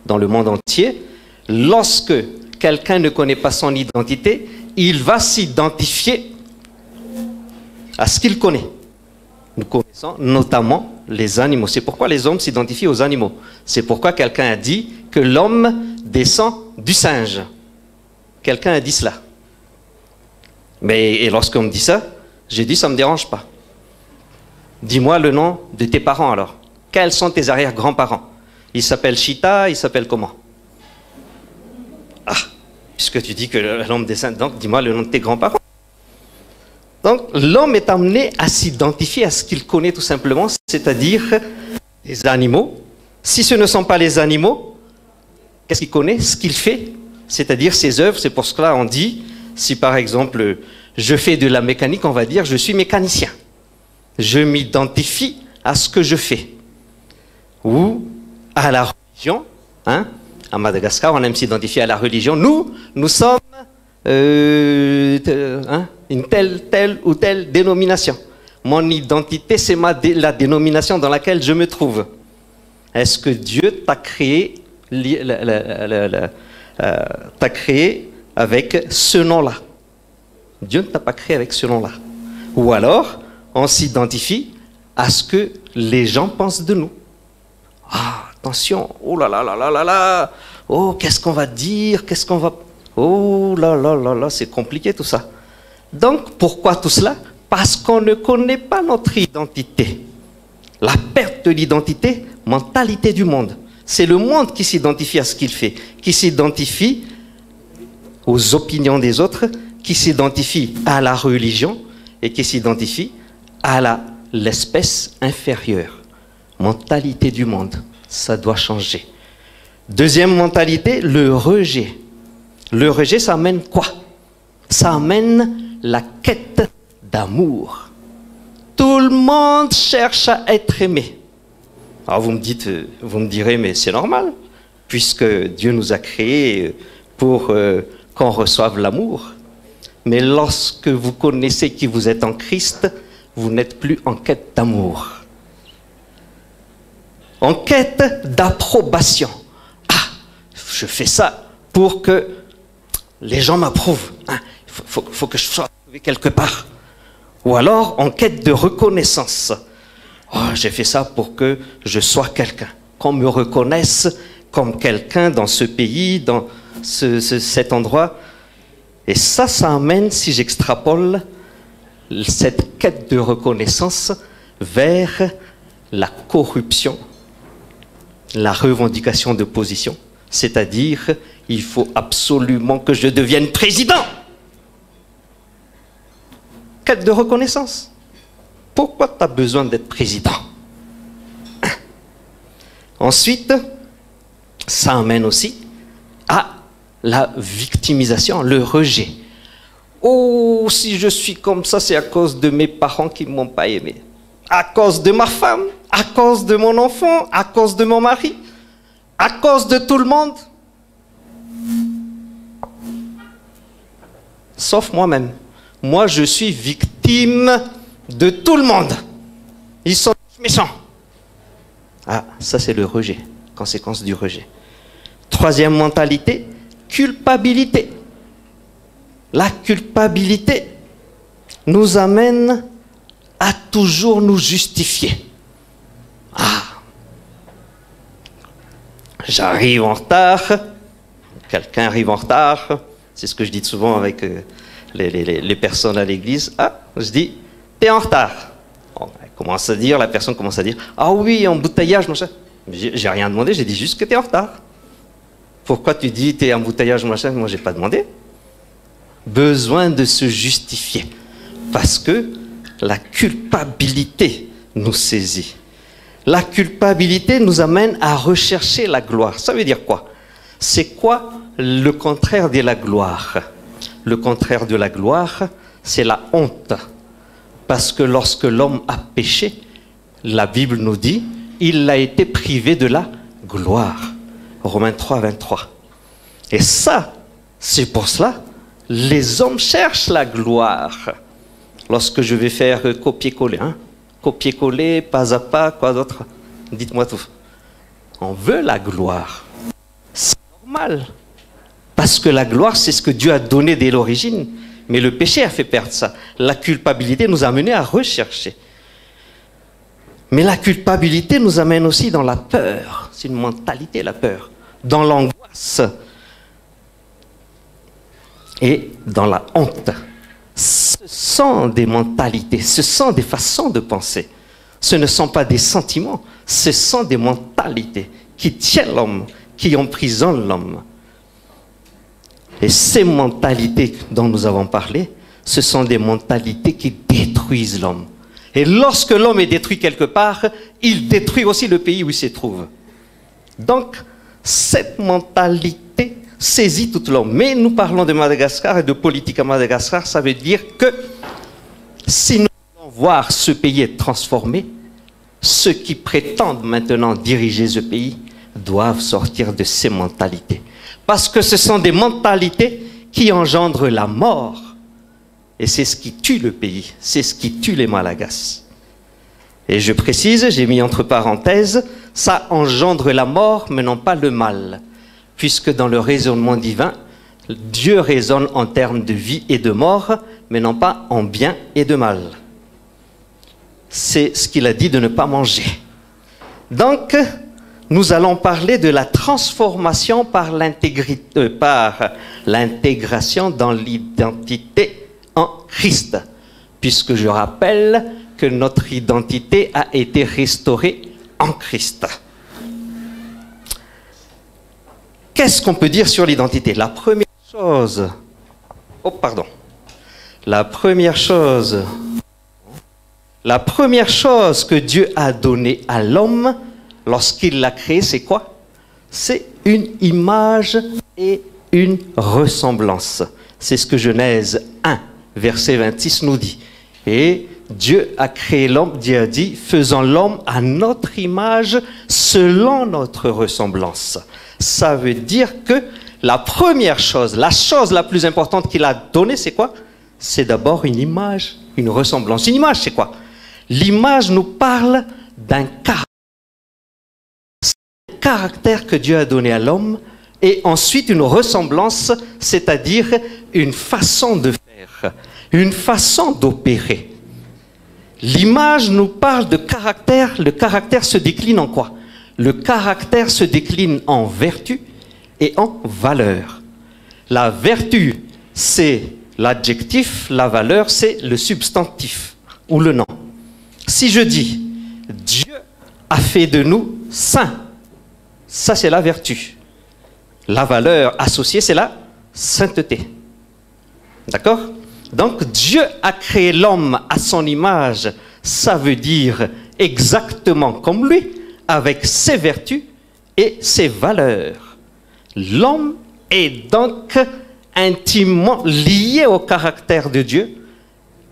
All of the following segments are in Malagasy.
dans le monde entier, lorsque quelqu'un ne connaît pas son identité, il va s'identifier à ce qu'il connaît. Nous connaissons notamment les animaux. C'est pourquoi les hommes s'identifient aux animaux. C'est pourquoi quelqu'un a dit que l'homme descend du singe. Quelqu'un a dit cela. Et lorsqu'on me dit ça, j'ai dit ça ne me dérange pas. Dis-moi le nom de tes parents alors. Quels sont tes arrière-grands-parents? Ils s'appellent Chita, ils s'appellent comment? Ah, puisque tu dis que l'homme descend, donc dis-moi le nom de tes grands-parents. Donc l'homme est amené à s'identifier à ce qu'il connaît tout simplement, c'est-à-dire les animaux. Si ce ne sont pas les animaux, qu'est-ce qu'il connaît? Ce qu'il fait, c'est-à-dire ses œuvres. C'est pour cela qu'on dit, si par exemple je fais de la mécanique, on va dire je suis mécanicien. Je m'identifie à ce que je fais. Ou à la religion. Hein? À Madagascar, on aime s'identifier à la religion. Nous sommes une telle ou telle dénomination. Mon identité, c'est la dénomination dans laquelle je me trouve. Est-ce que Dieu t'a créé, avec ce nom-là? Dieu ne t'a pas créé avec ce nom-là. Ou alors, on s'identifie à ce que les gens pensent de nous. Ah, attention, oh là là là là là là, oh, qu'est-ce qu'on va dire, qu'est-ce qu'on va... Oh là là là là, c'est compliqué tout ça. Donc, pourquoi tout cela? Parce qu'on ne connaît pas notre identité. La perte de l'identité, mentalité du monde. C'est le monde qui s'identifie à ce qu'il fait, qui s'identifie aux opinions des autres, qui s'identifie à la religion et qui s'identifie à l'espèce inférieure. Mentalité du monde, ça doit changer. Deuxième mentalité, le rejet. Le rejet, ça amène quoi? Ça amène la quête d'amour. Tout le monde cherche à être aimé. Alors vous me direz, mais c'est normal, puisque Dieu nous a créés pour qu'on reçoive l'amour. Mais lorsque vous connaissez qui vous êtes en Christ, vous n'êtes plus en quête d'amour. En quête d'approbation. Ah, je fais ça pour que les gens m'approuvent. Hein. Faut que je sois trouvé quelque part. Ou alors en quête de reconnaissance. Oh, j'ai fait ça pour que je sois quelqu'un. Qu'on me reconnaisse comme quelqu'un dans ce pays, dans cet endroit. Et ça amène, si j'extrapole, cette quête de reconnaissance vers la corruption, la revendication de position. C'est-à-dire, il faut absolument que je devienne président. Quête de reconnaissance. Pourquoi tu as besoin d'être président? Ensuite, ça amène aussi à la victimisation, le rejet. Oh, si je suis comme ça, c'est à cause de mes parents qui ne m'ont pas aimé. À cause de ma femme, à cause de mon enfant, à cause de mon mari, à cause de tout le monde. Sauf moi-même. Moi, je suis victime de tout le monde. Ils sont méchants. Ah, ça c'est le rejet, conséquence du rejet. Troisième mentalité, culpabilité. La culpabilité nous amène à toujours nous justifier. Ah, j'arrive en retard, quelqu'un arrive en retard, c'est ce que je dis souvent avec les personnes à l'église. Ah, je dis, t'es en retard. Bon, la personne commence à dire, ah oui, embouteillage, machin. J'ai rien demandé, j'ai dit juste que t'es en retard. Pourquoi tu dis t'es embouteillage, machin? Moi, j'ai pas demandé. Besoin de se justifier. Parce que la culpabilité nous saisit. La culpabilité nous amène à rechercher la gloire. Ça veut dire quoi? C'est quoi le contraire de la gloire? Le contraire de la gloire, c'est la honte. Parce que lorsque l'homme a péché, la Bible nous dit, il a été privé de la gloire. Romains 3, 23. Et ça, c'est pour cela, les hommes cherchent la gloire. Lorsque je vais faire copier-coller, hein? Copier-coller, pas à pas, quoi d'autre? Dites-moi tout. On veut la gloire. mal. Parce que la gloire, c'est ce que Dieu a donné dès l'origine. Mais le péché a fait perdre ça. La culpabilité nous a amenés à rechercher. Mais la culpabilité nous amène aussi dans la peur. C'est une mentalité, la peur. Dans l'angoisse. Et dans la honte. Ce sont des mentalités, ce sont des façons de penser. Ce ne sont pas des sentiments, ce sont des mentalités qui tiennent l'homme, qui emprisonnent l'homme. Et ces mentalités dont nous avons parlé, ce sont des mentalités qui détruisent l'homme. Et lorsque l'homme est détruit quelque part, il détruit aussi le pays où il se trouve. Donc, cette mentalité saisit tout l'homme. Mais nous parlons de Madagascar et de politique à Madagascar, ça veut dire que si nous voulons voir ce pays être transformé, ceux qui prétendent maintenant diriger ce pays doivent sortir de ces mentalités. Parce que ce sont des mentalités qui engendrent la mort. Et c'est ce qui tue le pays, c'est ce qui tue les Malagasy. Et je précise, j'ai mis entre parenthèses, ça engendre la mort, mais non pas le mal. Puisque dans le raisonnement divin, Dieu raisonne en termes de vie et de mort, mais non pas en bien et de mal. C'est ce qu'il a dit de ne pas manger. Donc, nous allons parler de la transformation par l'intégration dans l'identité en Christ. Puisque je rappelle que notre identité a été restaurée en Christ. Qu'est-ce qu'on peut dire sur l'identité? La première chose... Oh, pardon. La première chose que Dieu a donnée à l'homme lorsqu'il l'a créé, c'est quoi? C'est une image et une ressemblance. C'est ce que Genèse 1, verset 26 nous dit. Et Dieu a créé l'homme, Dieu a dit, faisons l'homme à notre image selon notre ressemblance. Ça veut dire que la première chose, la chose la plus importante qu'il a donnée, c'est quoi? C'est d'abord une image, une ressemblance. Une image, c'est quoi? L'image nous parle d'un caractère que Dieu a donné à l'homme, et ensuite une ressemblance, c'est-à-dire une façon de faire, une façon d'opérer. L'image nous parle de caractère. Le caractère se décline en quoi? Le caractère se décline en vertu et en valeur. La vertu, c'est l'adjectif, la valeur, c'est le substantif ou le nom. Si je dis « Dieu a fait de nous saints », ça c'est la vertu. La valeur associée, c'est la sainteté. D'accord? Donc Dieu a créé l'homme à son image, ça veut dire exactement comme lui, avec ses vertus et ses valeurs. L'homme est donc intimement lié au caractère de Dieu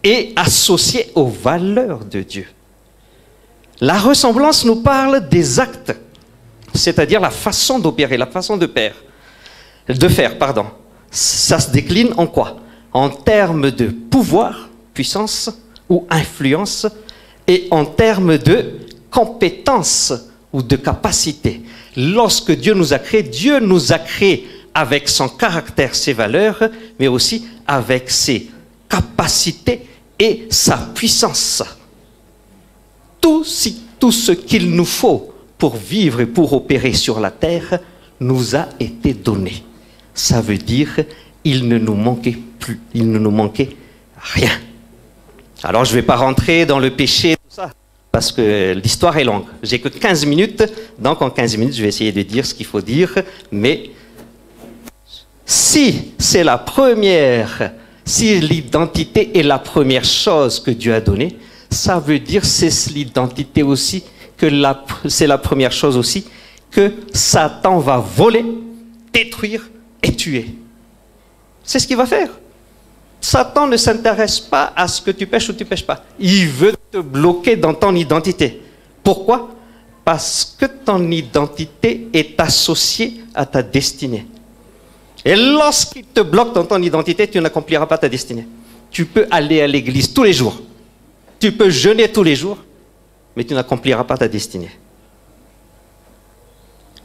et associé aux valeurs de Dieu. La ressemblance nous parle des actes, c'est-à-dire la façon d'opérer, la façon de faire. Ça se décline en quoi? En termes de pouvoir, puissance ou influence, et en termes de compétence ou de capacité. Lorsque Dieu nous a créés avec son caractère, ses valeurs, mais aussi avec ses capacités et sa puissance. Tout ce qu'il nous faut pour vivre et pour opérer sur la terre nous a été donné. Ça veut dire il ne nous manquait plus, il ne nous manquait rien. Alors je ne vais pas rentrer dans le péché, tout ça, parce que l'histoire est longue. J'ai que 15 minutes, donc en 15 minutes, je vais essayer de dire ce qu'il faut dire, mais si c'est la première, si l'identité est la première chose que Dieu a donnée, ça veut dire c'est l'identité aussi, c'est la première chose aussi que Satan va voler, détruire et tuer. C'est ce qu'il va faire. Satan ne s'intéresse pas à ce que tu pêches ou tu ne pêches pas. Il veut te bloquer dans ton identité. Pourquoi? Parce que ton identité est associée à ta destinée. Et lorsqu'il te bloque dans ton identité, tu n'accompliras pas ta destinée. Tu peux aller à l'église tous les jours. Tu peux jeûner tous les jours, mais tu n'accompliras pas ta destinée.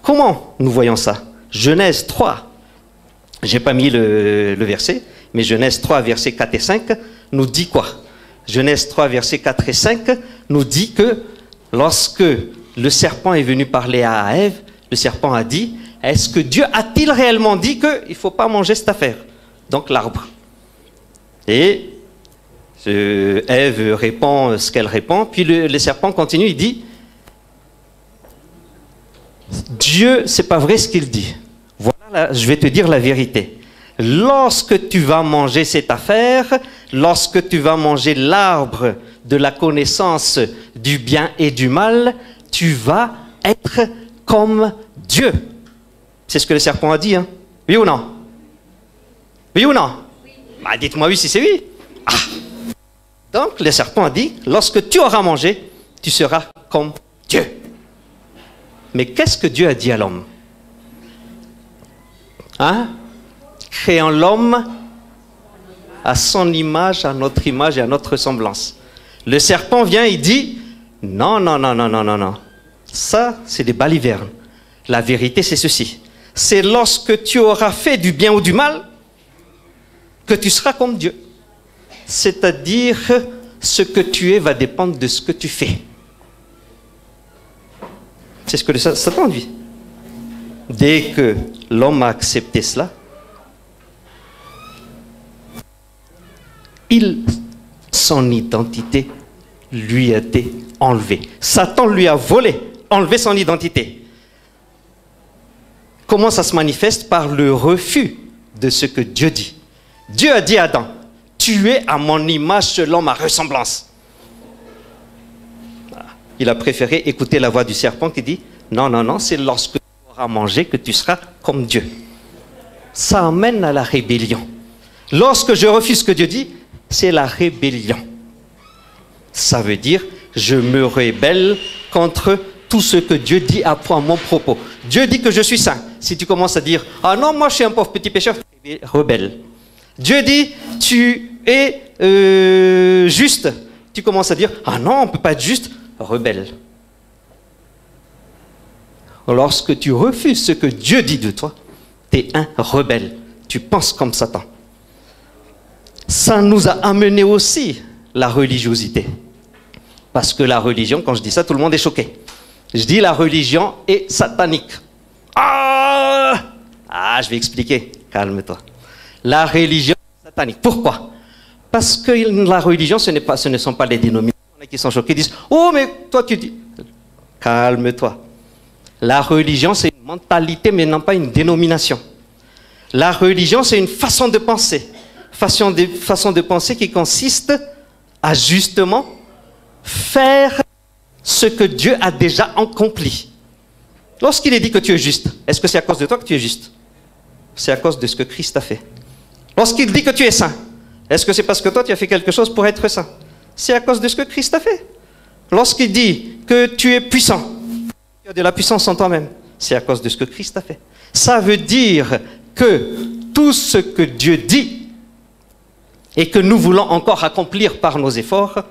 Comment nous voyons ça? Genèse 3, j'ai pas mis le verset, mais Genèse 3, versets 4 et 5, nous dit quoi? Genèse 3, versets 4 et 5, nous dit que lorsque le serpent est venu parler à Ève, le serpent a dit, est-ce que Dieu a-t-il réellement dit qu'il ne faut pas manger cette affaire? Donc l'arbre. Et Ève répond ce qu'elle répond, puis le serpent continue, il dit, Dieu, c'est pas vrai ce qu'il dit. Voilà, je vais te dire la vérité. Lorsque tu vas manger cette affaire, lorsque tu vas manger l'arbre de la connaissance du bien et du mal, tu vas être comme Dieu. C'est ce que le serpent a dit, hein? Oui ou non? Oui ou non? Oui. Bah, dites-moi oui si c'est oui. Ah. Donc le serpent a dit, lorsque tu auras mangé, tu seras comme Dieu. Mais qu'est-ce que Dieu a dit à l'homme? Hein? Créant l'homme à son image, à notre image et à notre ressemblance. Le serpent vient, il dit, non, non, non, non, non, non, non. Ça, c'est des balivernes. La vérité, c'est ceci. C'est lorsque tu auras fait du bien ou du mal que tu seras comme Dieu. C'est-à-dire, ce que tu es va dépendre de ce que tu fais. C'est ce que le Satan dit. Dès que l'homme a accepté cela, son identité lui a été enlevée. Satan lui a volé, enlevé son identité. Comment ça se manifeste? Par le refus de ce que Dieu dit. Dieu a dit à Adam, tu es à mon image selon ma ressemblance. Il a préféré écouter la voix du serpent qui dit, non, non, non, c'est lorsque tu auras mangé que tu seras comme Dieu. Ça amène à la rébellion. Lorsque je refuse ce que Dieu dit, c'est la rébellion. Ça veut dire, je me rébelle contre tout ce que Dieu dit à mon propos. Dieu dit que je suis saint. Si tu commences à dire, ah non, moi je suis un pauvre petit pécheur, rebelle. Dieu dit, tu es juste. Tu commences à dire, ah non, on ne peut pas être juste, rebelle. Lorsque tu refuses ce que Dieu dit de toi, tu es un rebelle. Tu penses comme Satan. Ça nous a amené aussi la religiosité. Parce que la religion, quand je dis ça, tout le monde est choqué. Je dis la religion est satanique. Ah, je vais expliquer. Calme-toi. La religion est satanique. Pourquoi? Parce que la religion, ce ne sont pas les dénominations. Il y en a qui sont choqués, disent, oh, mais toi tu dis... Calme-toi. La religion, c'est une mentalité, mais non pas une dénomination. La religion, c'est une façon de penser. Façon de penser qui consiste à justement faire ce que Dieu a déjà accompli. Lorsqu'il est dit que tu es juste, est-ce que c'est à cause de toi que tu es juste? C'est à cause de ce que Christ a fait. Lorsqu'il dit que tu es saint, est-ce que c'est parce que toi tu as fait quelque chose pour être saint? C'est à cause de ce que Christ a fait. Lorsqu'il dit que tu es puissant, tu as de la puissance en toi-même, c'est à cause de ce que Christ a fait. Ça veut dire que tout ce que Dieu dit et que nous voulons encore accomplir par nos efforts,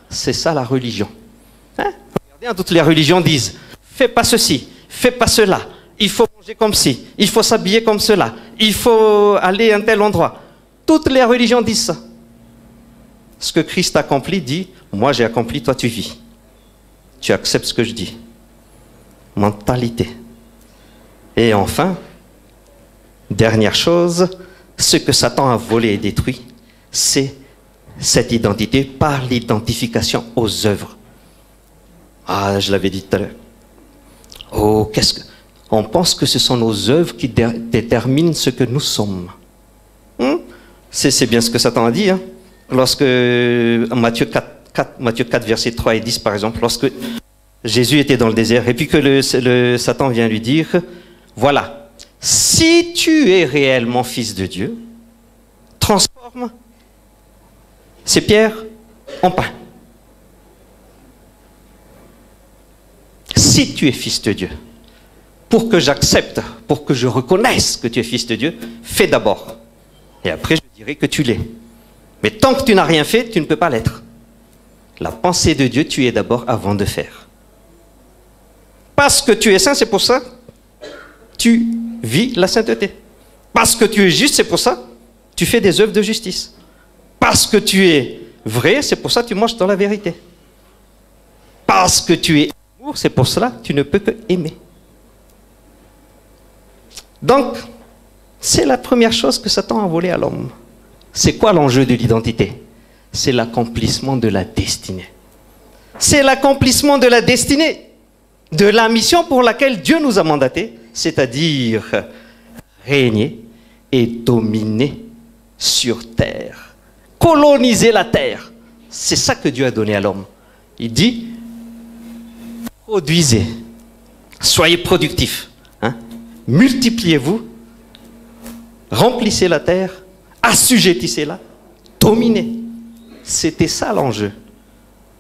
c'est ça la religion. Hein? Regardez, toutes les religions disent, fais pas ceci, fais pas cela, il faut manger comme ci, il faut s'habiller comme cela, il faut aller à un tel endroit. Toutes les religions disent ça. Ce que Christ accomplit dit, moi j'ai accompli, toi tu vis. Tu acceptes ce que je dis. Mentalité. Et enfin, dernière chose, ce que Satan a volé et détruit, c'est cette identité par l'identification aux œuvres. Ah, je l'avais dit tout à l'heure. Oh, on pense que ce sont nos œuvres qui déterminent ce que nous sommes. C'est bien ce que Satan a dit. Hein? Lorsque, Matthieu 4, verset 3 et 10, par exemple, lorsque Jésus était dans le désert, et puis que le Satan vient lui dire, voilà, si tu es réellement fils de Dieu, transforme ces pierres en pain. Si tu es fils de Dieu, pour que j'accepte, pour que je reconnaisse que tu es fils de Dieu, fais d'abord. Et après, je dirai que tu l'es. Mais tant que tu n'as rien fait, tu ne peux pas l'être. La pensée de Dieu, tu es d'abord avant de faire. Parce que tu es saint, c'est pour ça, tu vis la sainteté. Parce que tu es juste, c'est pour ça tu fais des œuvres de justice. Parce que tu es vrai, c'est pour ça tu manges dans la vérité. Parce que tu es amour, c'est pour cela que tu ne peux que aimer. Donc, c'est la première chose que Satan a volé à l'homme. C'est quoi l'enjeu de l'identité? C'est l'accomplissement de la destinée. C'est l'accomplissement de la destinée, de la mission pour laquelle Dieu nous a mandatés, c'est-à-dire régner et dominer sur terre, coloniser la terre. C'est ça que Dieu a donné à l'homme. Il dit, produisez, soyez productifs, hein? Multipliez-vous, remplissez la terre, assujettissez-la, dominez. C'était ça l'enjeu.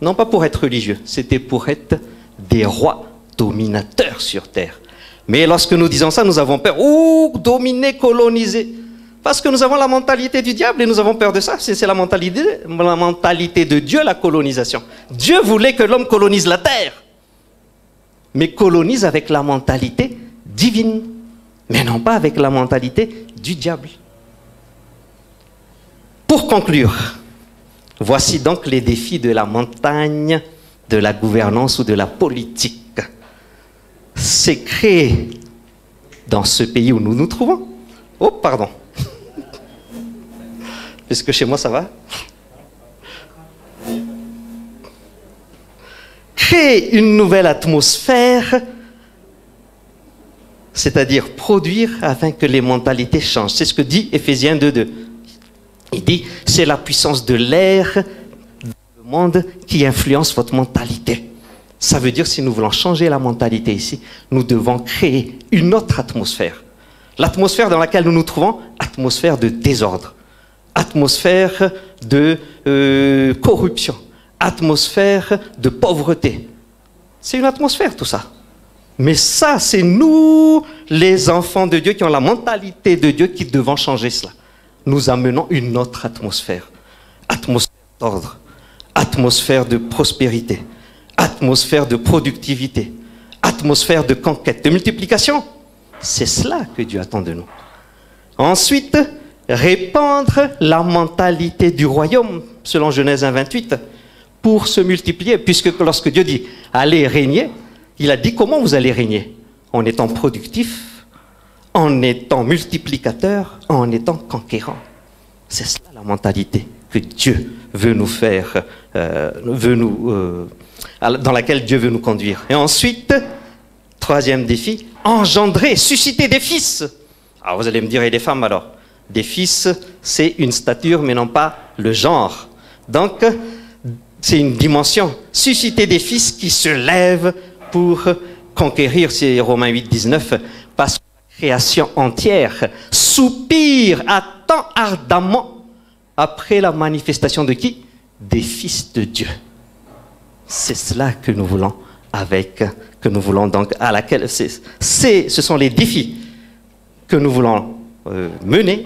Non pas pour être religieux, c'était pour être des rois dominateurs sur terre. Mais lorsque nous disons ça, nous avons peur. Ouh, dominer, coloniser. Parce que nous avons la mentalité du diable et nous avons peur de ça. C'est la mentalité de Dieu, la colonisation. Dieu voulait que l'homme colonise la terre, mais colonise avec la mentalité divine, mais non pas avec la mentalité du diable. Pour conclure, voici donc les défis de la montagne, de la gouvernance ou de la politique. C'est créé dans ce pays où nous nous trouvons. Oh, pardon. Puisque chez moi, ça va. Créer une nouvelle atmosphère, c'est-à-dire produire afin que les mentalités changent. C'est ce que dit Éphésiens 2:2. Il dit, c'est la puissance de l'air du monde qui influence votre mentalité. Ça veut dire, si nous voulons changer la mentalité ici, nous devons créer une autre atmosphère. L'atmosphère dans laquelle nous nous trouvons, atmosphère de désordre, atmosphère de corruption, atmosphère de pauvreté. C'est une atmosphère tout ça. Mais ça, c'est nous, les enfants de Dieu, qui ont la mentalité de Dieu, qui devons changer cela. Nous amenons une autre atmosphère. Atmosphère d'ordre, atmosphère de prospérité, atmosphère de productivité, atmosphère de conquête, de multiplication. C'est cela que Dieu attend de nous. Ensuite, répandre la mentalité du royaume, selon Genèse 1:28, pour se multiplier, puisque lorsque Dieu dit « allez régner », il a dit comment vous allez régner? En étant productif, en étant multiplicateur, en étant conquérant. C'est cela la mentalité que Dieu veut nous faire, dans laquelle Dieu veut nous conduire. Et ensuite, troisième défi, engendrer, susciter des fils. Alors vous allez me dire, et des femmes alors? Des fils, c'est une stature, mais non pas le genre. Donc, c'est une dimension. Susciter des fils qui se lèvent pour conquérir, c'est Romains 8:19, parce que la création entière soupire, attend ardemment après la manifestation de qui? Des fils de Dieu. C'est cela que nous voulons donc à laquelle ce sont les défis que nous voulons mener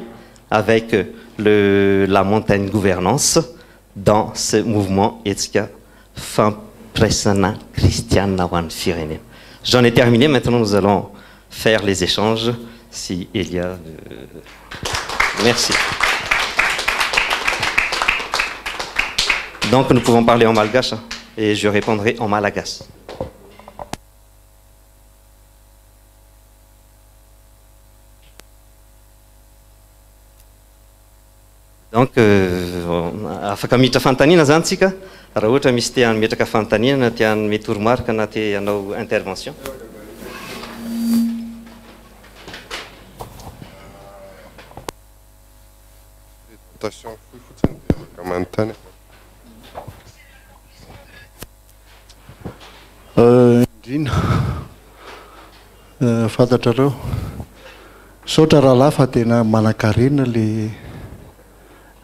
avec la montagne gouvernance dans ce mouvement Etzka Femme Pressana Christiana Wan Firene. J'en ai terminé, maintenant nous allons faire les échanges si il y a merci. Donc nous pouvons parler en malgache et je répondrai en malagasy. Donc, afaka miditra fanontaniana zany tsika, raha ohatra misy te hametraka fanontaniana, te hanome toromarika na te hanao intervention. Indrina fantatrareo saotra rahalahy fa tena manan-karena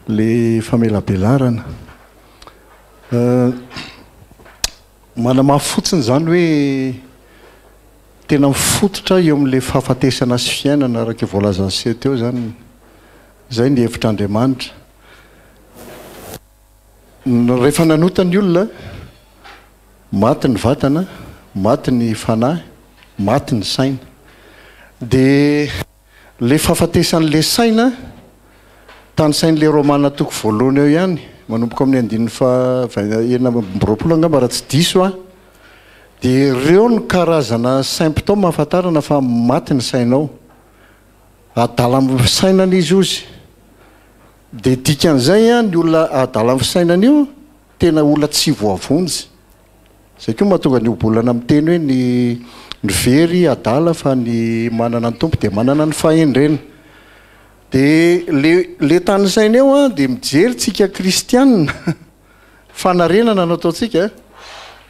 le famelabelarana manamafy fotsiny zany hoe tena mifototra eo amin'le fahafatesana sy fiainana araka voalazanseho teo zany zay ny hevitr'Andriamanitra. Rehefa nanota ny olona maty ny vatana, maty ny fanahy, maty ny saina, dia le fahafatesan'le saina tany sain'le romana toko voalohany eo ihany manomboka amin'ny andininy enina-roapolo angamba raha tsy diso a dia ireo ny karazana symptôme ahafantarana fa maty ny sainao adala amin'ny fisainana izy ozy dia dikan'izay a ny olona adala amin'ny fisainana io tena olona tsy voavonjy zay koa mahatonga ny obolana amin'ny teny hoe ny very adala fa ny manana ny tompo dia manana ny fahendrena dia le tany saina eo a dia mijery tsika kristianina fanarenana no ataontsika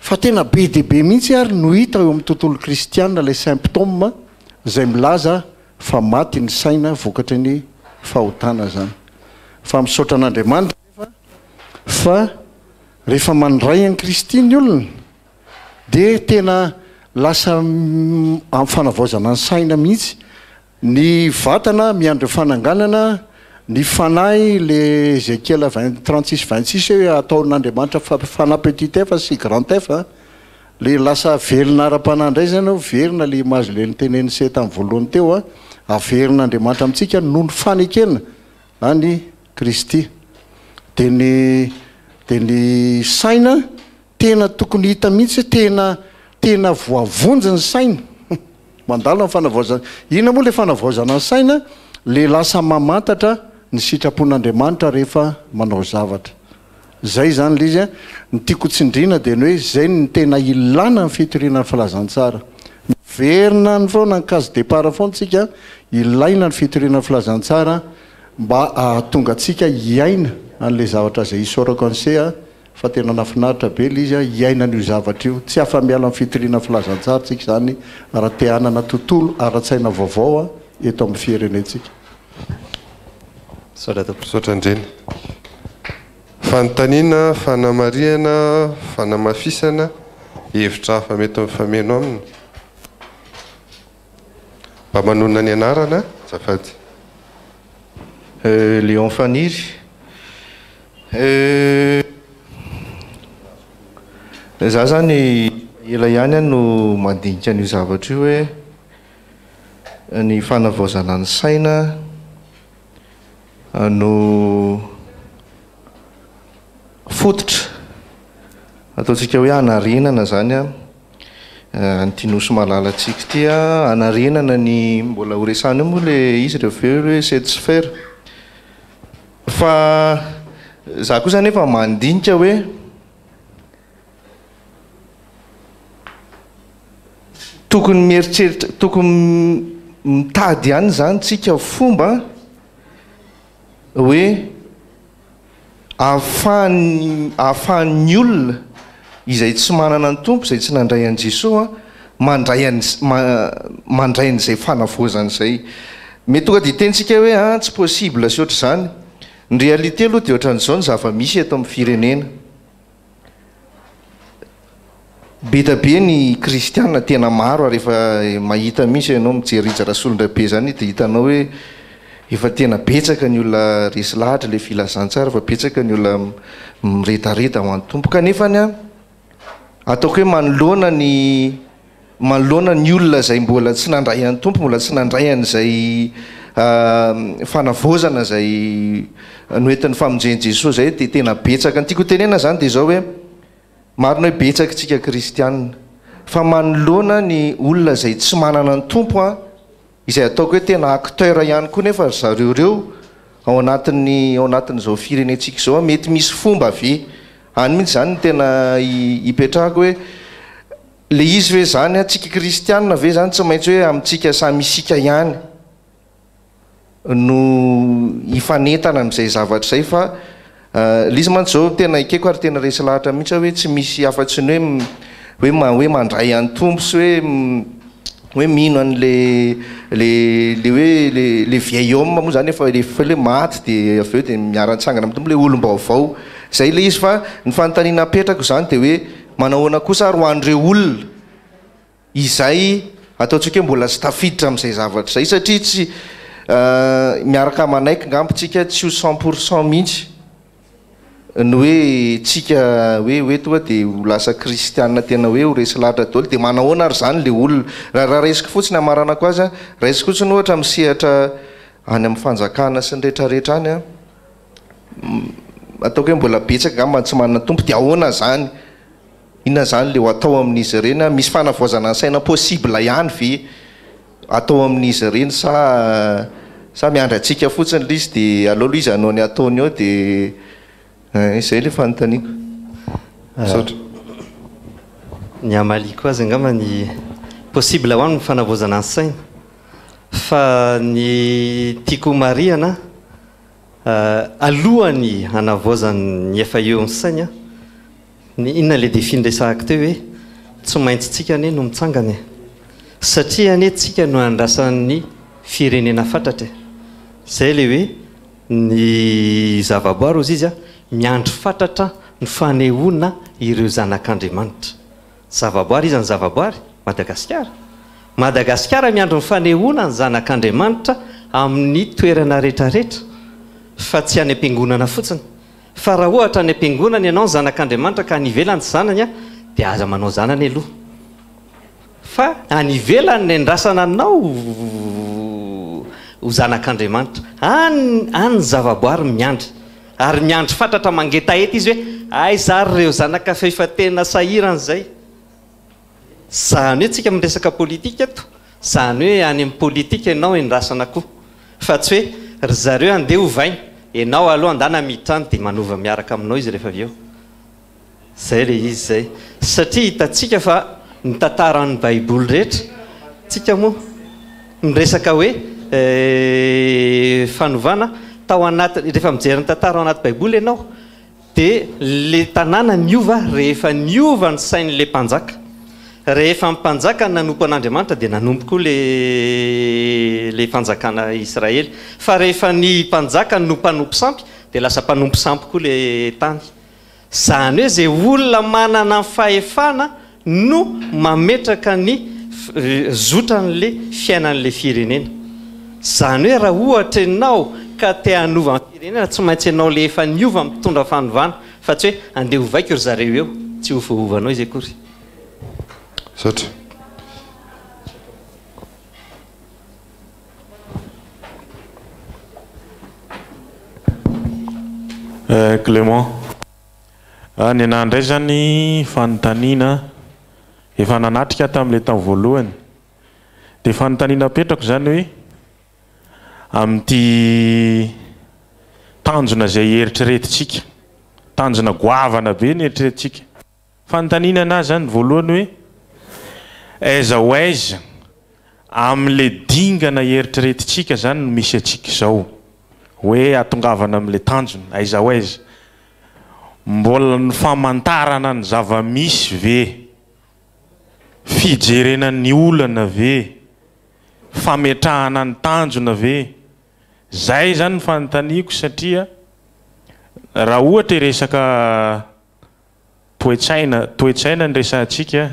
fa tena be dia be mihitsy ary no hita eo amin'ny tontolo kristianina ilay symptôme izay milaza fa maty ny saina vokatry ny fahotana zany fa misaotra an'Andriamanitra fa rehefa mandray an'i Kristy ny olona dia tena lasa amin'ny fanavaozana ny saina mihitsy ny vatana miandro fananganana ny fanahy le Ézéchiel 36-26 hoe ataon'Andriamanitra fana petit f sy grand f le lasa averina ara-panandray zany ao verina le mahazo le niteneny se tamin'ny voalohany teo a averin'Andriamanitra amintsika noho ny fanekena any Kristy dia ny saina tena tokony hita mihitsy tena voavonjy ny saina mandalo ny fanavaozana ina moa le fanavaozana ny saina le lasa mamantatra ny sitrapon'Andriamanitra rehefa manao zavatra zay zany le izy a ny tiako tsindriana dia ny hoe zay ny tena ilana ny fitoriana ny filazantsara miverina ny foana ny case départ foantsika ilaina ny fitoriana ny filazantsara mba ahatonga atsika hiaina an'le zavatra zay isaorako an'se a fa tena nafinaritra be le izy a hiaina n'io zavatra io tsy afa-miala ny fitoriana filazantsara tsika zany raha te hanana tontolo ara-tsaina vaovao a eto amin'ny firenentsika misaotra ndreny fanontaniana fanamariana fanamafisana hevitra hafa mety mifameno aminy mba manonona ny anarana zafady Léon Faniry za zany ela ihany no mandinika an'io zavatra io hoe ny fanavaozana ny saina no fototra ataontsika hoe anarenana zany a nytinosy malalatsika ty a anarenana ny mbola horesany io moa le izy reveo hoe cette sphère fa za koa zany efa mandinika hoe tokony mieritreritra tokony mitady ihany zany tsika fomba hoe ahafahan'ny olona izay tsy manana ny tompo izay tsy nandray an' Jesosy mandray an'izay fanavaozana izay mety tonga dia tentsika hoe tsy possible sy oatra zany ny réalité aloha dia ohatran'izao ny zava-misy eto amin'ny firenena be da be ny kristianina tena maro ary rehefa mahita misy ianao mijery ijarasolondrabe zany dia hitanao hoe efa tena betsaka ny olona resy lahatra le filazantsara fa betsaka ny olona miretareta ho an'ny tompo kanefany a ataoko hoe manoloana ny olona zay mbola tsy nandray an'ny tompo mbola tsy nandray an'izay fanavaozana zay noentin'ny famonjeny Jesosy zay dia tena betsaka ny tiako tenena zany dia zao hoe marina hoe betsaka tsika kristianina fa manoloana ny olona zay tsy manana ny tompo a izay ataoko hoe tena acteur ihany koa nefa zareo reo ao anatin'izao firenentsika zao a mety misy fomba ve any mihitsy zany tena hipetrahako hoe le izy hoe zany a tsika kristianina ve zany tsy maintsy hoe amintsika samy isika ihany no hifanentana amin'izay zavatra zay fa le izy mantsy zao tena ikeko ary tena resy lahatra mihitsy hoe tsy misy afa-tsy ny hoe mandray an'ny tompo sy hoe mino an'le hoe le vieil homme moa zany efa le maty dia avy eo dia miara-nitsangana amin'ny tompo le olom-baovao zay le izy fa ny fanontaniana apetrako zany dia hoe manahoana kosa ary ho an'ireo olona izay ataontsika hoe mbola tsy tafiditra amin'izay zavatra zay satria tsy miaraka manaiky ngambontsika tsy ho 100% mihitsy ny hoe tsika hoe toa dia ho lasa kristianina tena hoe ho resy lahatra daoly dia manahoana ary zany le olona raha resika fotsiny amaranako azy a raisika fotsiny ohatra misehatra any amin'ny fanjakana sy ny rehetrarehetra any a ataoko hoe mbola betsaka gamba tsy manana tompo dia ahoana zany inona zany le ho atao amin'izy ireny misy fanavaozana ny saina possible ihany ve atao amin'izy ireny sa miandratsika fotsiny le izy dia aloha izy anao ny ataony eo dia izay le fanontaniako saotra ny amaliko azy angamba ny possible ho any ny fanavaozana ny saina fa ny tiako mariana alohany hanavaozany efa eo ny saina ny inona le definy resahako teo hoe tsy maintsy tsika ane no mitsangany satria ane tsika no andrasan'ny firenena fatratra zay le hoe ny zavaboary ozy izy a miandro fatratra ny fanehoana ireo zanak'Andriamanitra zavaboary izy ny zavaboary Madagasikara miandro ny fanehoana ny zanak'Andriamanitra amin'ny toerana rehetrarehetra fa tsy any am-piangonana fotsiny fa raha ohatra any am-piangonana ianao ny zanak'Andriamanitra ka anivelany zanany a dia aza manao zanany aloha fa anivelany ny andrasana anao ho zanak'Andriamanitra any zavaboary miandry ary miandry fatratra mangeta eto izy hoe ay zary reo zanaka fefa tena sahirana zay zany hoe tsika miresaka politika eto zany hoe any amin'ny politika ianao endrasana koa fa tsy hoe ry zareo andeha hovainy ianao aloha andana mitrany dia manova miaraka aminao izy rehefa avy eo zay le izy zay satria hitatsika fa ny tantaran'ny baiboly rehetra tsika moa miresaka hoe fanovana tao anaty rehefa mijery ny tantara ao anaty baiboly ianao dia le tanàna niova rehefa niova ny sain'le mpanjaka rehefa mpanjaka nanompo an'Andriamanitra dia nanompo koa le fanjakana Israely fa rehefa ny mpanjaka no mpanompo sampy dia lasa mpanompo sampy koa le tany zany hoe zay olona manana ny fahefana no mametraka ny zotran'le fiainan'le firenena zany hoe raha ohatra ianao ka te hanova ny firenena tsy maintsy ianao le efa niova mitondra fanovana fa tsy hoe andeha hovaiko ry zareo eo tsy ho voaovanao izy akory saotra Clément ny anahy indray zany fanontaniana efa nanatrika tamin'ilay tamin'ny voalohany dia fanontaniana petrako zany hoe amin'ity tanjona zay eritreretintsika tanjona goavana be ny eritreretintsika fanontaniana anazy zany voalohany hoe aiza ho aiza amin'ilay dingana eritreretintsika zany no misy atsika izao hoe atongavana amin'ilay tanjona aiza ho aiza mbola ny famantarana ny zava-misy ve fijerena ny olana ve fametrahana ny tanjona ve zay zany ny fanontaniako satria raha ohatra resaka toetsaina ny resantsika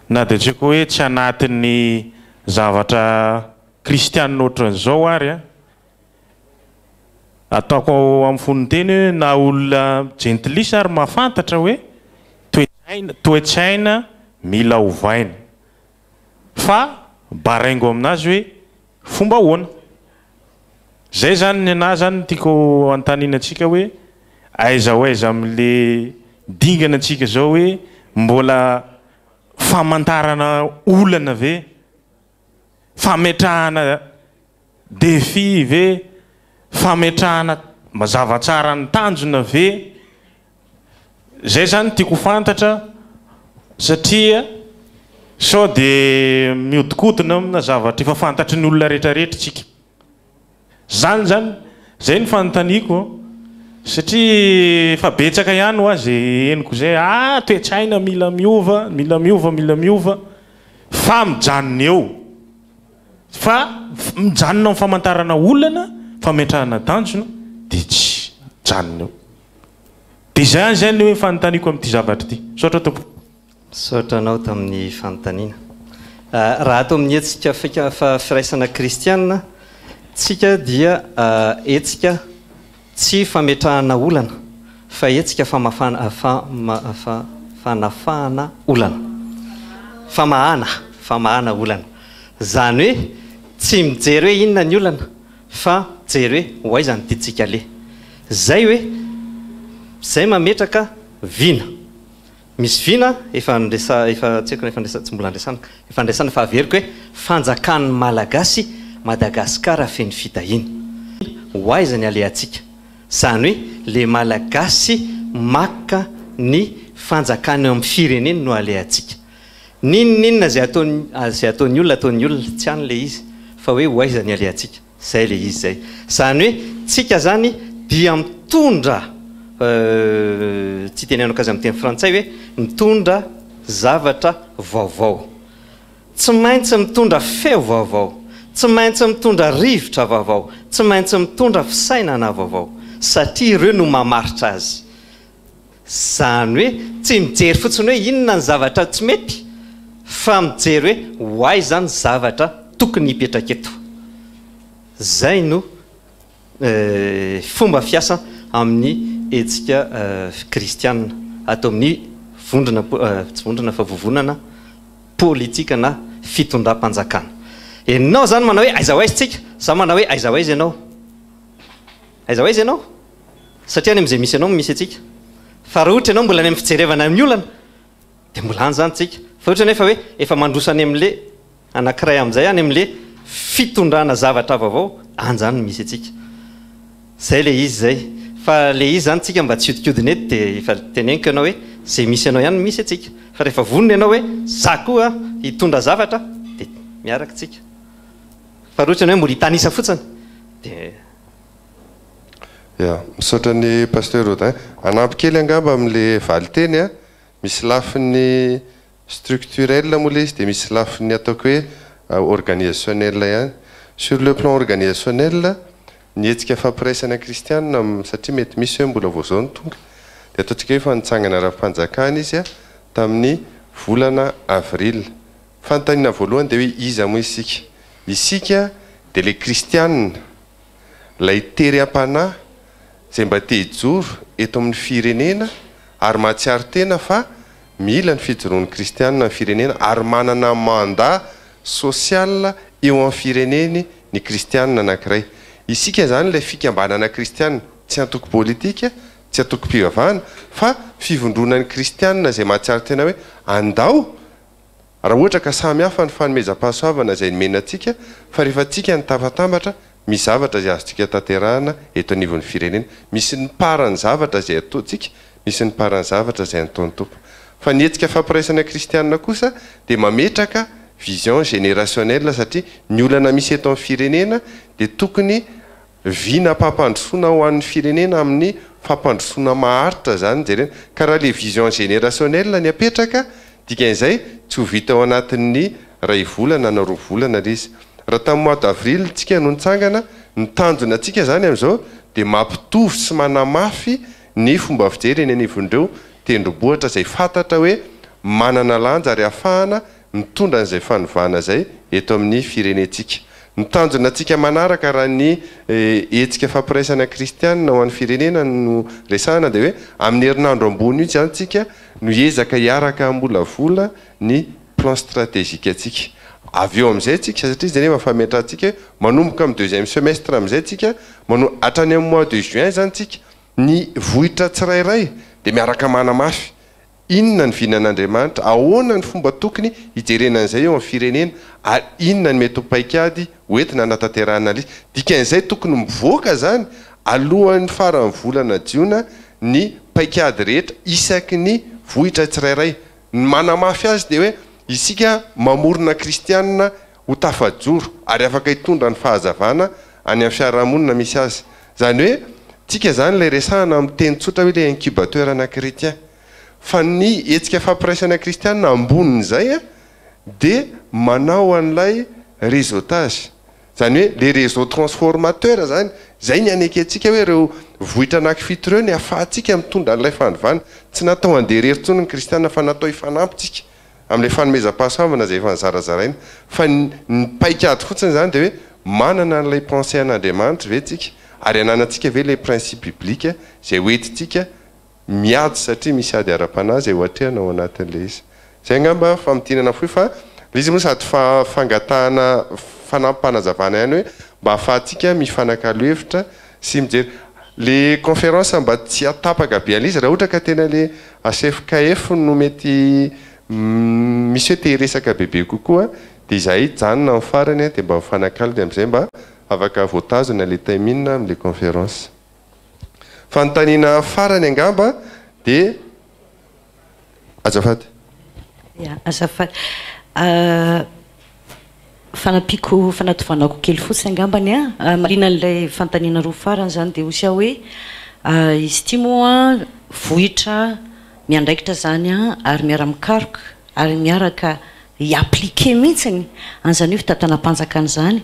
na dia tsika hoe tsy anatin'ny zavatra kristianina ohatran'izao ary a ataoko amin'ny fon'ny teny hoe na olona gentilisa ary mahafantatra hoe toetsaina mila hovaina fa baraingo aminazy hoe fomba ahoana zay zany ny anahy zany tiako antaninantsika hoe aiza ho aiza amin'le dingana antsika zao hoe mbola famantarana olana ve fametrahana défi ve fametrahana mazavatsara ny tanjona ve zay zany tiako fantatra satria sao dia mihodikotina amina zavatra efa fantatry ny olona rehetrarehetra tsika zany zay ny fanontaniako satria fa betsaka ihany ho azy eniko zay toetsaina mila miova fa mijanona eo fa mijanona amin'ny famantarana olana fametrahana tanjona dia tsy mijanona eo dia zany zany hoe fanontaniako amin'ity zavatra ity saotra tompo saotra anao tamin'ny fanontaniana raha atao amin'ny etsika firaisana kristianina tsika dia etsika tsy fametrahana olana faetsika fanafahana olana, famahana olana. Zany hoe tsy mijery hoe inona ny olana fa mijery hoe hoay zany tiatsika le. Zay hoe zay mametraka vina. Misy vina efa ndresana fa averiko hoe fanjakan'ny malagasy Madagasikara feny fitahiny. Hoay zany aleantsika. Zany hoe le malagasy maka ny fanjakany amin'ny fireneny no aleantsika. Ninona zay ataon'ny olona tsy any le izy fa hoe hoay zany aleantsika. Zay le izy zay. Zany hoe tsika zany dia mitondra tsy tenenako azy amin'ny teny frantsay hoe mitondra zavatra vaovao. Tsy maintsy mitondra feo vaovao, tsy maintsy mitondra rivotra vaovao, tsy maintsy mitondra fisainana vaovao, satria ireo no mamaritra azy. Zany hoe tsy mijery fotsiny hoe inona ny zavatra tsy mety, fa mijery hoe hoay zany zavatra tokony hipetraka eto. Zay no fomba fiasa amin'ny etsika kristianina atao amin'ny tsy vondrona fa vovonana politika na fitondram-panjakana. Ianao zany manao hoe aiza hoaizy tsika, za manao hoe aiza hoaizy ianao. Aiza hoaizy ianao? Satria any amin'izay misy ianao misy atsika. Fa raha ohatra ianao mbola any amin'ny fijerevana amin'ny olana, dia mbola any zany tsika. Fa ohatra nefa hoe efa mandrosany amin'le anankiray amin'izay any amin'le fitondrana zavatra vaovao, any zany misy atsika. Zay le izy zay. Fa le izy zany tsika mba tsy hodikodiny eto dia efa teneniko ianao hoe zay misy ianao ihany misy atsika. Fa rehefa vonona ianao hoe za koa hitondra zavatra dia miaraka tsika. Fa ohatra hoe mbola hitanisa fotsiny dia ya misaotra ny pasteur Rodin. Anampy kely angamba amin'le valiteny misy lafiny structurel moa le izy dia misy lafiny ataoko hoe organisationnel ihany. Sur le plan organisationnel ny etsika fampiraisana kristianina satria mety misy hoe mbola vao zao ny tonga dia ataontsika hoe fanitsangana ara-panjakana izy tamin'ny volana avril. Fanontaniana voalohany dia hoe iza moa isika? Isika dia le kristianina lay tery-am-panahy zay mba te hijoro eto amin'ny firenena ary mahatsiaro tena fa mila ny fijoroan'ny kristianina ny firenena ary manana mandat social eo amin'ny fireneny ny kristianina anankiray. Isika zany ilay fikambanana kristianina tsy antoko politika, tsy antoko mpivavahana fa fivondronan'ny kristianina zay mahatsiaro tena hoe andao raha ohatra ka samy hafa ny fanomezam-pahasoavana zay nomena antsika fa rehefa tsika ny tafatambatra misy zavatra zay azontsika tanterahana eto anivon'ny firenena. Misy ny parany zavatra zay ataontsika, misy ny parany zavatra zay ataon'ny tompo. Fa ny etsika fampiraisana kristianina kosa dia mametraka vision générationnelle satria ny olana misy eto amin'ny firenena dia tokony vina fampandrosoana ho an'ny firenena amin'ny fampandrosoana maharitra zany jerena. Ka raha le vision générationnelle ny apetraka dikan'izay tsy ho vita ao anatin'ny ray volana na roa volana izy. Raha tamin'ny mois d'avril tsika no nitsangana, ny tanjona atsika zany amin'izao dia mampitovy sy manamafy ny fomba fijery eny anivon'ireo tendrombohitra zay fantatra hoe manana lanja ary ahafahana mitondra an'izay fanovana zay eto amin'ny firenentsika. Ny tanjona atsika manaraka raha ny etsika fampiraisana kristianina ho an'ny firenena no resahana dia hoe amin'ny herinandro ambony io zany tsika no hiezaka hiaraka mbolavola ny plan stratégique atsika. Avy eo amin'izay tsika satria izy nefa fametrahantsika hoe manomboka amin'ny deuxième semestre amin'izay tsika hatrany amin'ny mois de juin zany tsika ny vohitra tsirairay dia miaraka manamafy inona ny vinan'Andriamanitra, ahoana ny fomba tokony hijerenan'izay eo amin'ny firenena ary inona ny mety ho paikady hoentina hanatanterahana izy. Dikan'izay tokony mivoaka zany alohan'ny faran'ny volana jiona ny paikady rehetra isaky ny vohitra tsirairay. Ny manamafy azy dia hoe isika mamorona kristianina ho tafajoro ary afaka hitondra ny fahazavana any amin'ny fiarahamonina misy azy. Zany hoe tsika zany ilay resahana amin'ny teny tsotra hoe ilay incubateur ana chrétien. Fa ny etsika fampiraisana kristianina ambonin'izay dia manao an'ilay réseautage. Zany hoe les réseaux transformateurs zany zay ny anekentsika hoe ireo vohitra anankifito ireo ny ahafahantsika mitondra an'ilay fanovana. Tsy natao handeha rery-tsony ny kristianina fa natao hifanampitsika amin'ilay fanomezam-pahasoavana zay efa nizarazaraina. Fa ny paikady fotsiny zany dia hoe manana an'ilay pensée an'Andriamanitra ve tsika ary ananantsika ve ilay principe biblique zay hoentitsika miady satria misy ady ara-panahy zay ohatrehana ao anatin'le izy zay angamba famitinana foy fa le izy moa sady fangatahana fanampanazavana ihany hoe mba hahafahantsika mifanakalo-hevitra sy mijery le conférence mba tsy atapaka be an'izy raha ohatra ka tena le ACFKF no mety misy hoe te resaka bebe kokoa dia izahay janona amin'ny farany dia mba mifanakalo dia amin'izay mba afaka voatazona le taimina amin'le conférence fanontaniana farany angamba dia azafady azafady fanapiako fanatovanako kely fotsy angambany a marina n'ilay fantaniana roa farany zany dia osy aho hoe izy ty moa vohitra miandraikitra zany a ary miara-mikaroka ary miaraka iappliqué mihitsiny an'izany hoe fitantanam-panjakana zany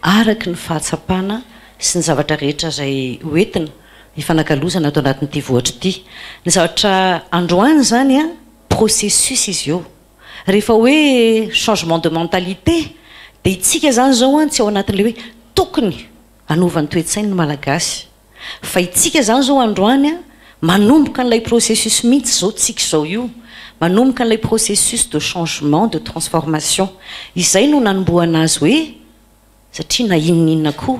araky ny fahatsapana sy ny zavatra rehetra zay hoentina ifanakalozana atao anatin'ity vohatra ity ny zavatra androany zany a processus izy io rehefa hoe changement de mentalité dia itsika zany zao a tsy ao anatin'le hoe tokony anovany toetsainy ny malagasy fa itsika zany zao androany a manomboka n'ilay processus mihitsy zao tsika zao io manomboka n'ilay processus de changement de transformation izay no nanomboana azy hoe satria na inoninona koa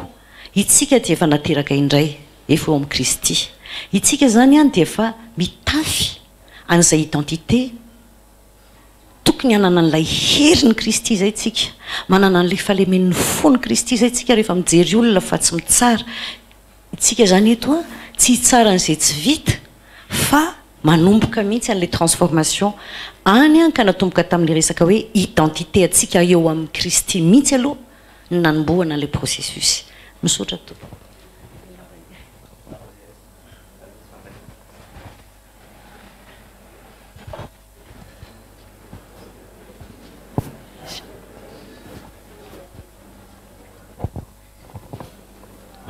itsika dia efa nateraka indray efa eo amin'ny Kristy itsika zany a dia efa mitafy an'izay identité tokony hanana n'ilay herin'ny Kristy zay tsika manana n'ilay falemen'ny fon'ny Kristy zay tsika rehefa mijery olona fa tsy mitsara itsika zany eto a tsy hitsara n'izay tsy vita fa manomboka mihitsy an'ilay transformation any a ka natomboka tamin'le resaka hoe identité atsika eo amin'ny Kristy mihitsy aloha ny nanomboana an'ilay processus misaotra to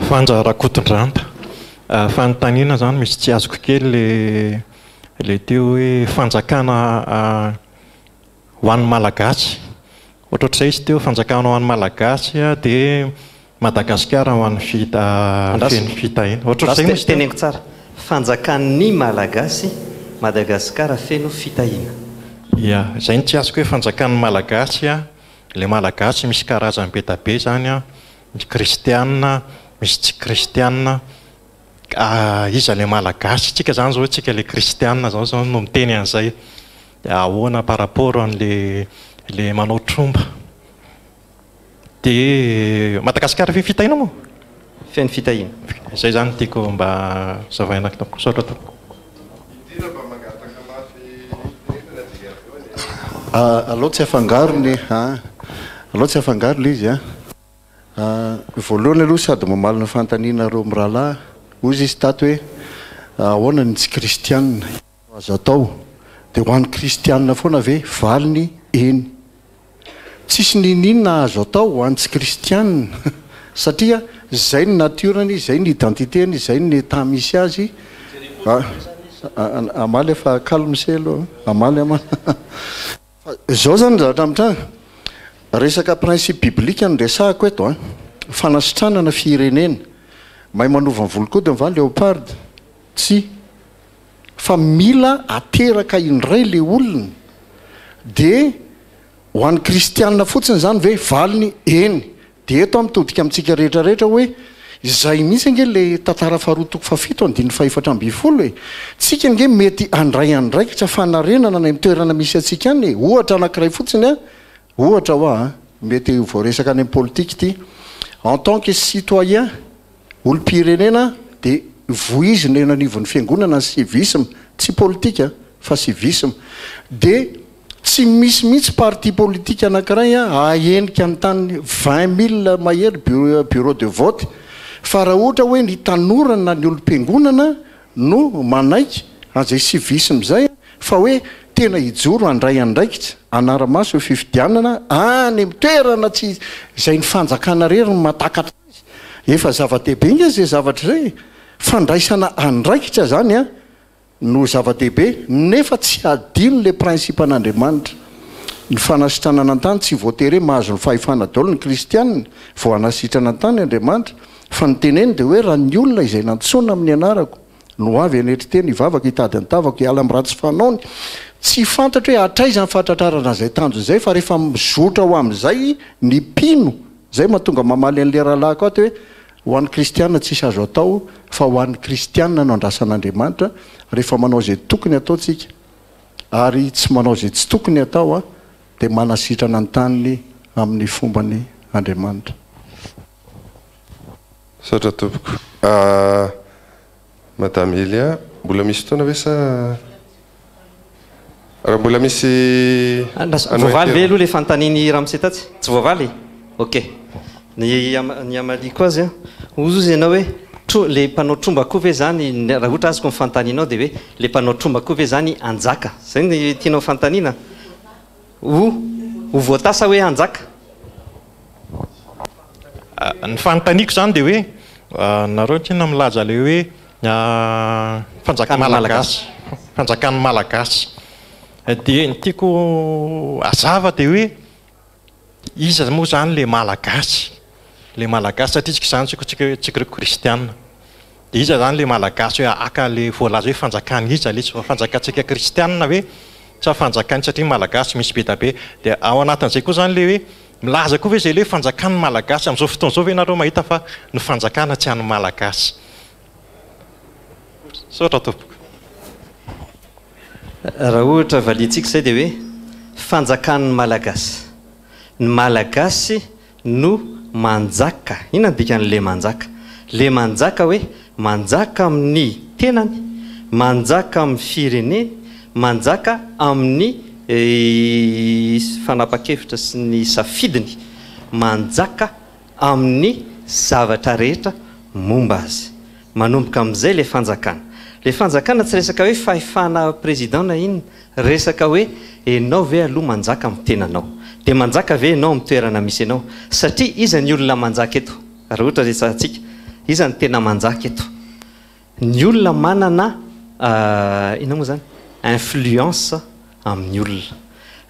fanjarakoton-dranta fanontaniana zany misy tsy azoko kely le teo hoe fanjakana ho an'ny malagasy ohatrohatr'izay izy teo fanjakana ho an'ny malagasy dia Madagasikara ho an'ny feny fitahina ohatrohatr'izay misy teneniko tsara fanjakan'ny malagasy Madagasikara feno fitahina ia zay ny tsy azoko hoe fanjakan'ny malagasy le malagasy misy karazany be tabe zany misy kristianina misy tsy kristianina iza le malagasy tsika zany zao tsika le kristianina zao zao no miteny an'izay ahoana par rapport an'le manao tromba dia Madagasikara feno fitahina moa feno fitahina zay zany tiako mba zavaina sotra to aloha tsy afangarony aloha tsy afangarony izy voalohany aloha sady mamalina fantaniana reo mirahalahy ozy izy tato hoe ahoana ny tsy kristianina azo atao dia ho an'ny kristianina foana ve valiny eny tsisy nininona azo atao ho an'ny tsy kristianina satria zay ny natiorany zay ny identitény zay ny état misy azy amaly efa calmeselo amaly amaly zao zany zavatra mitrany resaka principe biblika ny resahako eto fanasitranana firenena mahay manova ny volokody va léopard tsy fa mila ateraka indray le olona dia ho an'ny kristianina fotsiny zany ve valiny eny dia eto mitodika amintsika rehetrarehetra hoe izay mihitsy nge le tantara faharotoko fafito andiny fahefatra amby folo hoe tsika nge mety andray andraikitra fanarenana na mitoerana misy atsika any ohatra anankiray fotsiny ohatra hoa mety voaresaka any amin'ny politique ty en tant que citoyen olo-pirenena dia voizina eny anivon'ny fiangonana ny civisme tsy politika fa civisme dia tsy misy mihitsy parti politique anankiray ahenika ny tany 20 000 mahery bureau de vote fa raha ohatra hoe ny tanorana ny olo-piangonana no manaiky an'izay civisme zay fa hoe tena hijoro andray andraikitra anaramaso ho fifidianana any mitoerana tsy zay ny fanjakana rery ny matakatra azy efa zava-dehibe inga zay zavatra zay fandraisana andraikitra zany no zava-dehibe nefa tsy adino le principe an'Andriamanitra ny fanasitranana an-tany tsy voatery mahazo ny fahefana daholo ny kristianina vao anasitrana an-tany Andriamanitra fa ny teneny dia hoe raha ny olona izay nantsona amin'ny anarako no avy enetry teny ivavaka hitady ny tavako iala am'ratsy fanaony tsy fantatra hoe atraizany fahatratrarana zay tanjo zay fa rehefa mizotra ho am'izay ny pino zay mahatonga mamaly an'le rahalahy koa ty hoe ho an'ny kristianina tsisy azo atao fa ho an'ny kristianina no andrasan'andriamanitra rehefa manao zay tokony ataotsika ary tsy manao zay tsy tokony atao a dia manasitrana ny taniny amin'ny fombany andriamanitra. Saotra tompoko. Madame Elia, mbola misy fotoana ve sa raha mbola misy voavaly ve aloha le fanontaniany Ramsetatsy? Tsy voavaly? Ok. Ny Amalia koa azy ozy ianao hoe le mpanao tromba koa ve zany raha ohatra azoko mifanontanianao dia hoe le mpanao tromba koa ve zany anjaka zay ny tianao fanontaniana ho voatasa hoe anjaka? Ny fanontaniako zany dia hoe nareo tiana milaza le hoe fanjakana malagasy fanjakan'ny malagasy dia ny tiako azava dia hoe iza moa zany le malagasy satria tsika zany tsika reo kristianina dia iza zany le malagasy hoe aka le voalaza hoe fanjakany iza le tsy fanjakantsika kristianina hoe tsy fanjakany satria malagasy misy be da be dia ao anatin'izay koa zany le hoe milaza koa ve zay le hoe fanjakany malagasy amin'izao fotoana izao ve nareo mahita fa ny fanjakana tsy an'ny malagasy? Saotra tompoko. Raha ohatra valintsika izay dia hoe fanjakan'ny malagasy. Ny malagasy no manjaka. Inona ny dikan'le manjaka? Le manjaka hoe manjaka amin'ny tenany, manjaka amin'ny fireneny, manjaka amin'ny fanapa-kevitra sy ny safidiny, manjaka amin'ny zavatra rehetra momba azy. Manomboka amin'izay le fanjakana. Le fanjakana tsy resaka hoe fahefana président na inona, resaka hoe ianao ve aloha manjaka amin'ny tenanao. Dia manjaka ve ianao amin'ny toerana misy ianao? Satria iza ny olona manjaka eto? Raha ohatra resantsika, iza ny tena manjaka eto? Ny olona manana ina moa zany? Influence amin'ny olona.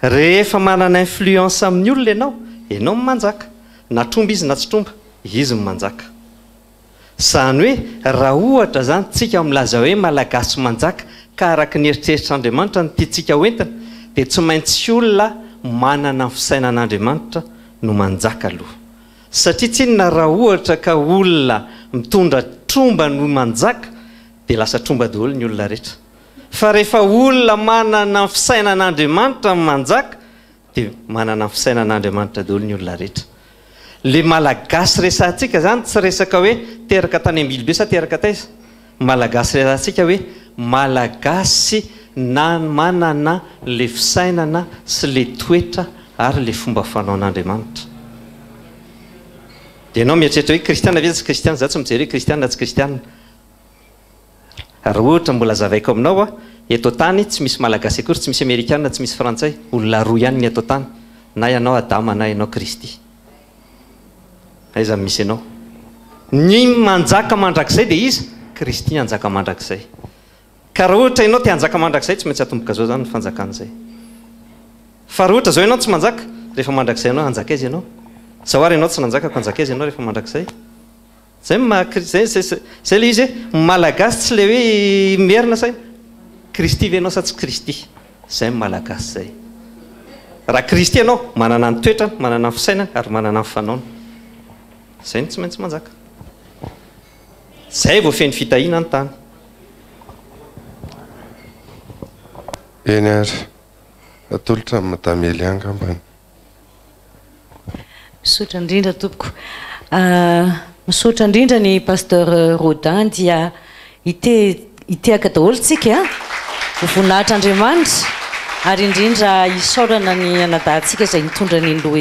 Rehefa manana influence amin'ny olona ianao manjaka. Na tromba izy na tsy tromba, izy manjaka. Zany hoe raha ohatra zany tsika milaza hoe malagasy manjaka ka araka ny eritreritran'Andriamanitra ny tiantsika hoentina, dia tsy maintsy olona manana ny fisainan'Andriamanitra no manjaka aloha. Satria tsy inona raha ohatra ka olona mitondra tromba no manjaka dia lasa tromba daholo ny olona rehetra. Fa rehefa olona manana ny fisainan'Andriamanitra manjaka dia manana ny fisainan'Andriamanitra daholo ny olona rehetra. Le malagasy resantsika zany tsy resaka hoe teraka tany Ambilobe sa teraka taiza. Malagasy resantsika hoe malagasy na manana le fisainana sy le toetra ary le fomba fanaon'Andriamanitra. Dia ianao mieritreritra hoe kristianina ve tsy kristianina? Za tsy mijery hoe kristianina tsy kristianina. Raha ohatra mbola zavaiko aminao eto tany tsy misy malagasy akory, tsy misy amerikanina, tsy misy frantsay, olona roa ihany ny eto tany, na ianao Adama na ianao Kristy. Aiza misy ianao? Ny manjaka mandrakizay dia izy Kristy anjaka mandrakizay. Ka raha ohatra ianao te hanjaka mandrakizay tsy maintsy atomboka zao zany ny fanjakan'izay. Fa raha ohatra zao ianao tsy manjaka, rehefa mandrakizay ianao hanjaka izy ianao. Zao ary ianao tsy nanjakako hanjaka izy ianao rehefa mandrakizay. Zay le izy hoe malagasy tsy le hoe merina saina. Kristy ve ianao sa tsy Kristy? Zay malagasy zay. Raha Kristy ianao manana ny toetrany, manana ny fisainany ary manana ny fanaony. Zay no tsy maintsy manjaka. Zay vao feno fitahiana ny tany. Eny ary atolotra amin'ny Madame Elia angambany. Misaotra indrindra tompoko. Misaotra indrindra ny pasteur Rodin dia hitehaka daholo tsika ho voninahitr' Andriamanitra ary indrindra hisaorana ny anadahintsika izay mitondra ny loha